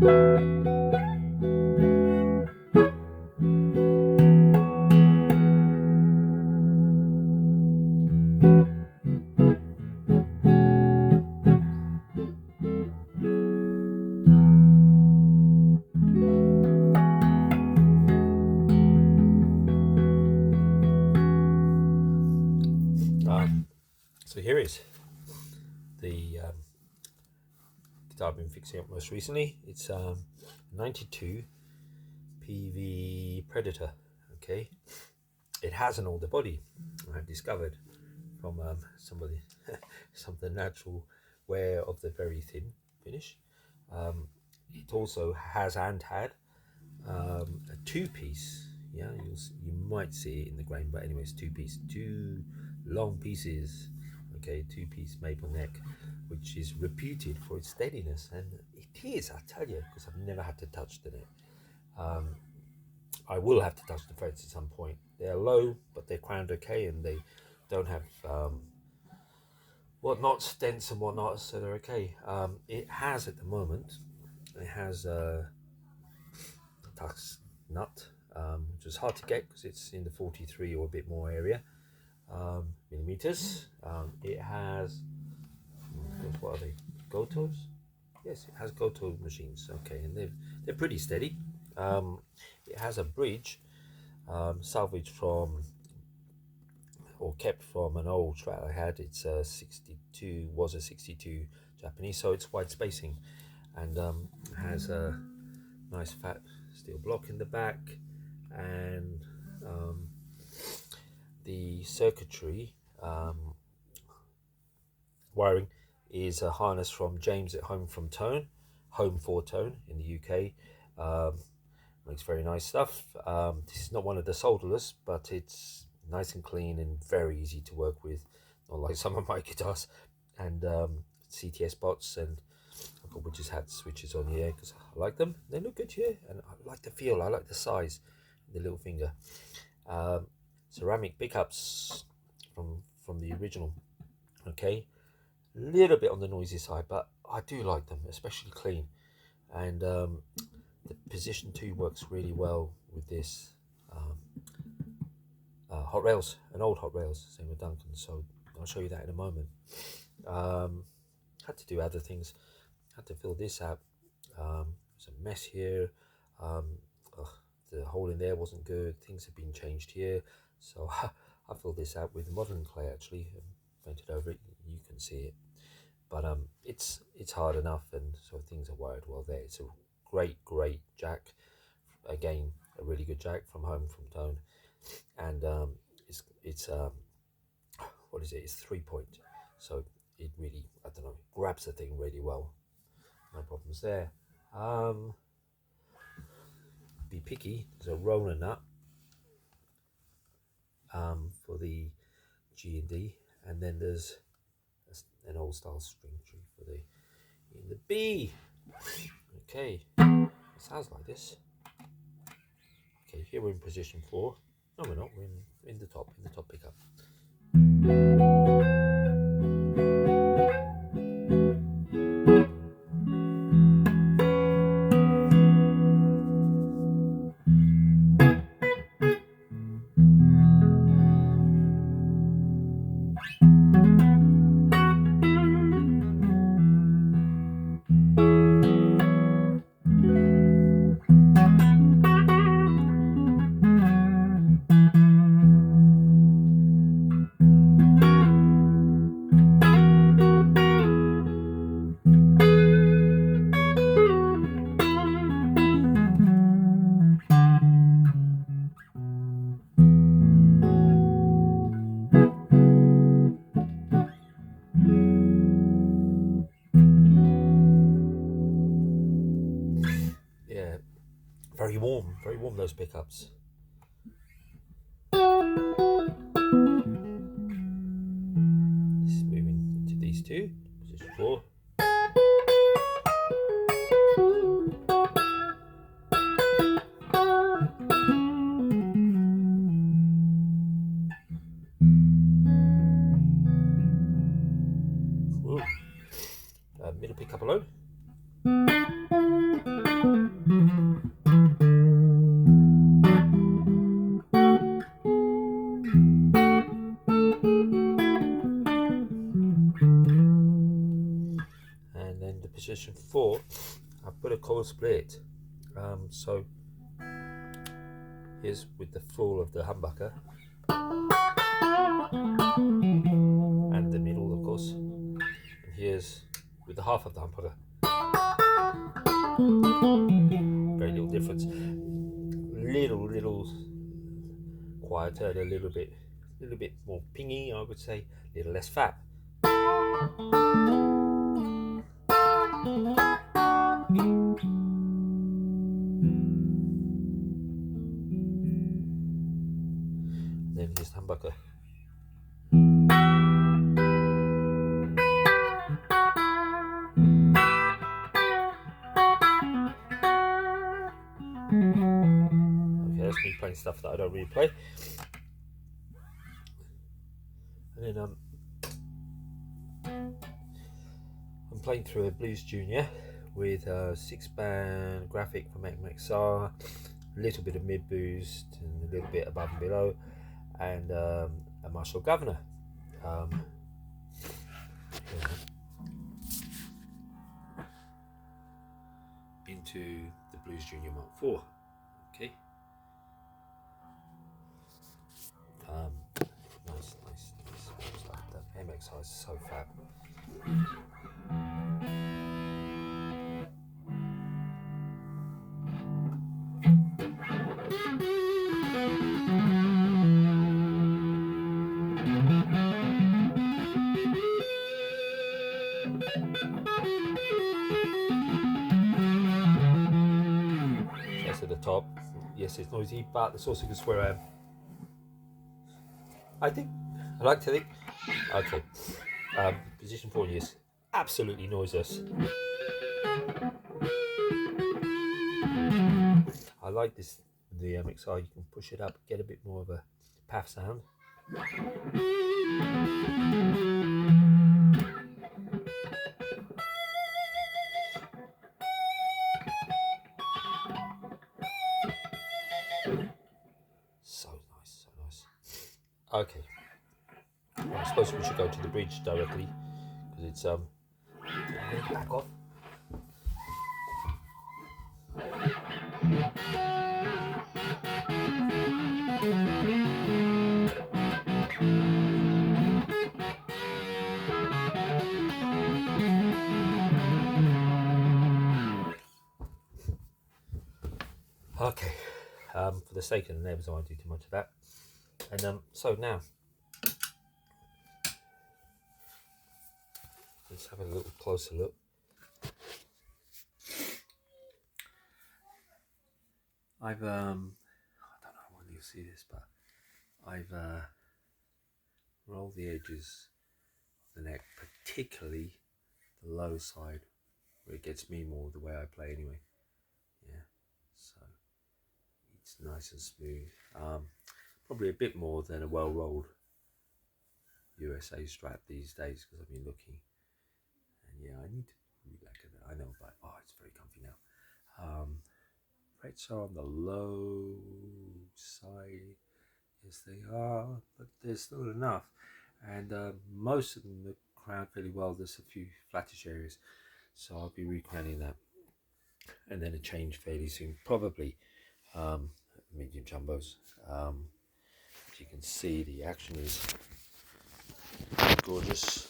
So here is the guitar I've been fixing up most recently. It's 92 PV Predator. Okay, it has an older body. I've discovered from some of the natural wear of the very thin finish. It also has and had a two-piece. Yeah, you might see it in the grain, but anyways, two-piece, two long pieces. Okay, two-piece maple neck, which is reputed for its steadiness, and it is, I tell you, because I've never had to touch the neck. I will have to touch the frets at some point. They're low, but they're crowned okay, and they don't have whatnot, dents and whatnot, so they're okay. It has at the moment, it has a tux nut, which is hard to get because it's in the 43 or a bit more area millimeters. It has, what are they? Gotos? Yes, it has Goto machines. Okay, and they're pretty steady. It has a bridge salvaged from or kept from an old Strat I had. It's a 62, was a 62 Japanese, so it's wide spacing, and has a nice fat steel block in the back, and the circuitry wiring is a harness from James at Home for Tone in the UK. Makes very nice stuff. This is not one of the solderless, but it's nice and clean and very easy to work with, not like some of my guitars. And CTS bots, and we just had switches on here because I like them. They look good here, and I like the feel. I like the size, the little finger. Ceramic pickups from the original. Okay, a little bit on the noisy side, but I do like them, especially clean. And the position 2 works really well with this. Hot rails, an old hot rails, same with Duncan, so I'll show you that in a moment. Had to do other things, had to fill this out. There's a mess here. The hole in there wasn't good. Things have been changed here, so I filled this out with modern clay actually and painted over it. You can see it, but it's hard enough, and so things are wired well there. It's a great jack, again a really good jack from Home from Tone, and it's what is it? It's 3-point, so it really, I don't know, grabs the thing really well. No problems there. Be picky. There's a roller nut for the G and D, and then there's an old style string tree for the in the B. Okay, it sounds like this. Okay, here we're in position 4. No, we're not. We're in the top pickup. Yeah, very warm those pickups. This is moving into these two, position 4. Middle pickup alone. position 4, I put a coil split. So here's with the full of the humbucker and the middle, of course, and here's with the half of the humbucker. Very little difference. Little quieter, a little bit more pingy, I would say, a little less fat. Then here's the humbucker. Okay, that's me playing stuff that I don't really play. And then I'm playing through a Blues Junior with a 6-band graphic from XR, a little bit of mid boost and a little bit above and below, and a Marshall Governor. Into the Blues Junior Mark IV. Okay. Nice. That MXR is so fab. That's at the top. Yes, it's noisy, but it's also because where I like to think. Okay. Position 4 is absolutely noiseless. I like this, the MXR. You can push it up, get a bit more of a paff sound. So nice. Okay. I suppose we should go to the bridge directly because it's back off. Okay, for the sake of the neighbours, I won't do too much of that. And so now, let's have a little closer look. I've I don't know when you'll see this, but I've rolled the edges of the neck, particularly the low side, where it gets me more the way I play anyway. Yeah, so it's nice and smooth. Probably a bit more than a well-rolled USA Strat these days because I've been looking. And yeah, I need to really back at that. I know, but it's very comfy now. Frets are on the low side. Yes, they are, but there's still enough. And most of them look crowned fairly well. There's a few flattish areas, so I'll be recrowning that. And then a change fairly soon, probably medium jumbos. As you can see, the action is gorgeous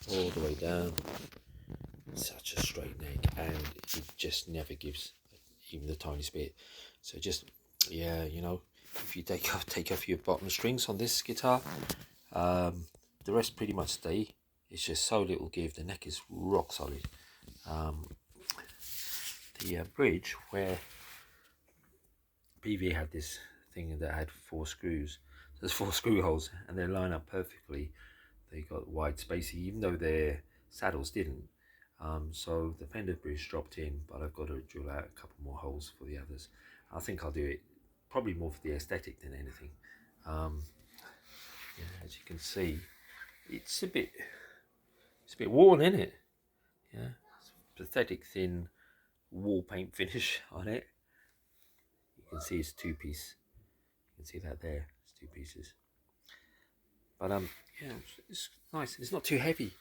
all the way down. Such a straight neck, and it just never gives even the tiniest bit. So just, yeah, you know, if you take off your bottom strings on this guitar, the rest pretty much stay. It's just so little give. The neck is rock solid. The bridge, where PV had this thing that had 4 screws, there's 4 screw holes, and they line up perfectly. They got wide spacing, even though their saddles didn't. So the fender bridge dropped in, but I've got to drill out a couple more holes for the others. I think I'll do it probably more for the aesthetic than anything. Yeah, as you can see, it's a bit worn, isn't it? Yeah, it's pathetic thin wall paint finish on it. You can see it's 2-piece. You can see that there. It's 2 pieces. But yeah, it's nice. It's not too heavy.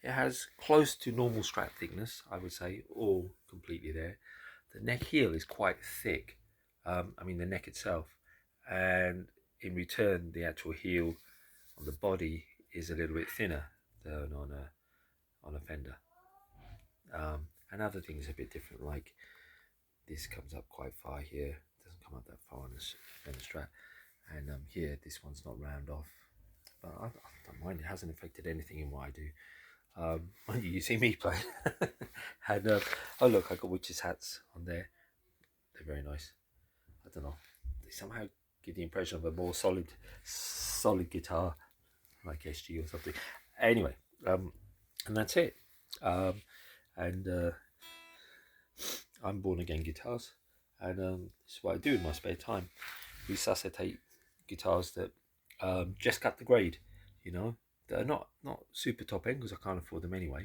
It has close to normal strap thickness, I would say, or completely there. The neck heel is quite thick. I mean the neck itself, and in return the actual heel on the body is a little bit thinner than on a Fender. And other things are a bit different, like this comes up quite far here, it doesn't come up that far on the Fender Strat, and here this one's not round off, but I don't mind. It hasn't affected anything in what I do. You see me play. And oh look, I got witches hats on there. They're very nice. I don't know, they somehow give the impression of a more solid guitar, like SG or something. Anyway, and that's it. And I'm born again guitars, and this is what I do in my spare time. Resuscitate guitars that just cut the grade, that are not super top end, because I can't afford them anyway,